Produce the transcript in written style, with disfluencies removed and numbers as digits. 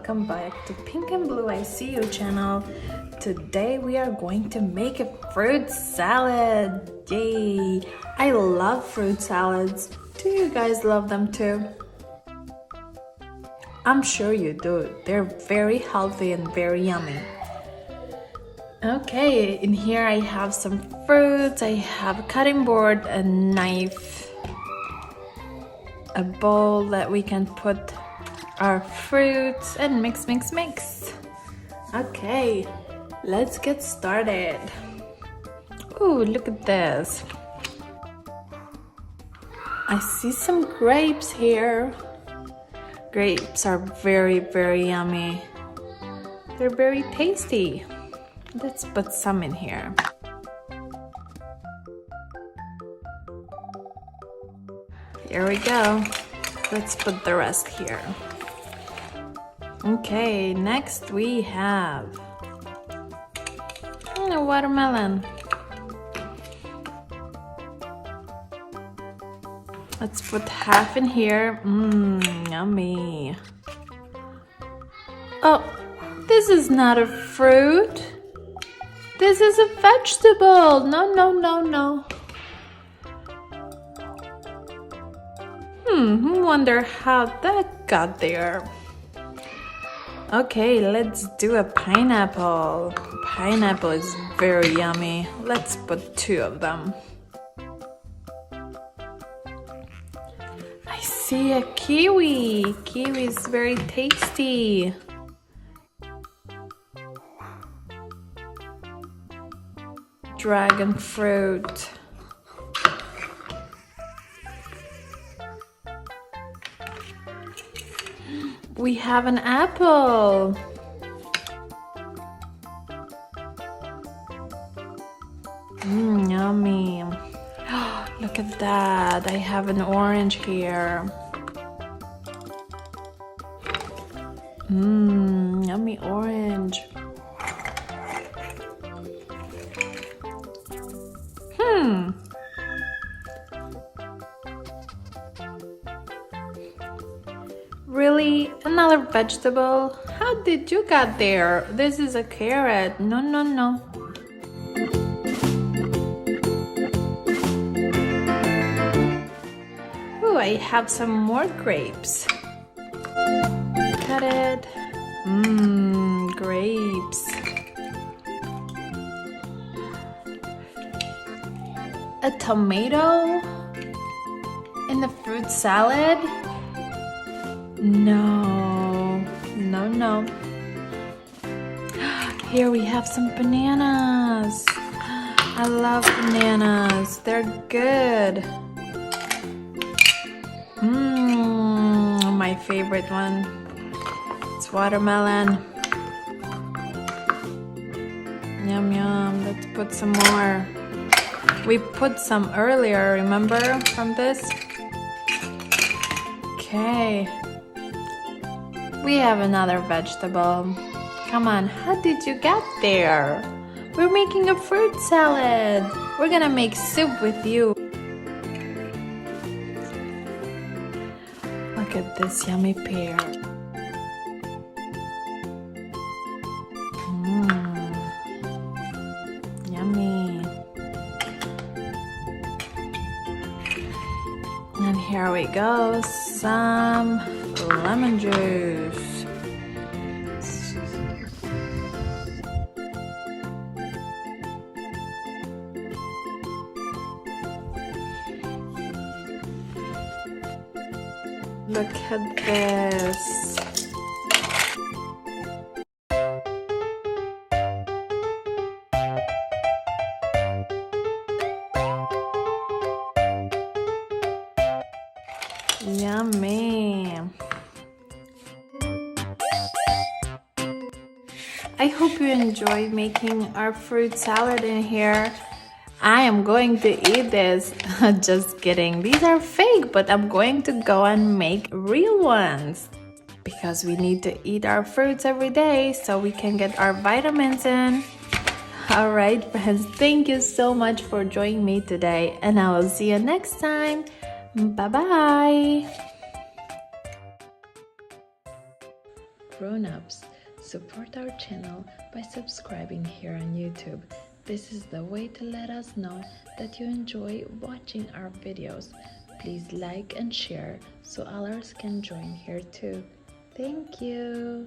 welcome back to Pink and Blue I See You channel. Today we are going to make a fruit salad. Yay! I love fruit salads. Do you guys love them too? I'm sure you do. They're very healthy and very yummy. Okay, in here I have some fruits. I have a cutting board, a knife, a bowl that we can put our fruits and mix. Okay, let's get started. Ooh, look at this. I see some grapes here. Grapes are very yummy. They're very tasty. Let's put some in here. Here we go. Let's put the rest here. Okay, next we have a watermelon. Let's put half in here. Yummy. Oh, this is not a fruit. This is a vegetable. No. I wonder how that got there. Okay, let's do a pineapple. Pineapple is very yummy. Let's put 2 of them. I see a kiwi. Kiwi is very tasty. Dragon fruit. We have an apple. Yummy. Look at that. I have an orange here. Yummy orange. Really? Another vegetable? How did you get there? This is a carrot. No. Ooh, I have some more grapes. Cut it. Grapes. A tomato in the fruit salad? No. Here we have some bananas. I love bananas. They're good. My favorite one. It's watermelon. Yum. Let's put some more. We put some earlier, remember, from this? Okay. We have another vegetable. Come on, how did you get there? We're making a fruit salad. We're gonna make soup with you. Look at this yummy pear. Yummy. And here we go, some lemon juice. Look at this. Yummy. I hope you enjoyed making our fruit salad in here. I am going to eat this. Just kidding. These are fake, but I'm going to go and make real ones because we need to eat our fruits every day so we can get our vitamins in. All right, friends, thank you so much for joining me today, and I will see you next time. Bye-bye. grown-ups. Support our channel by subscribing here on YouTube. This is the way to let us know that you enjoy watching our videos. Please like and share so others can join here too. Thank you.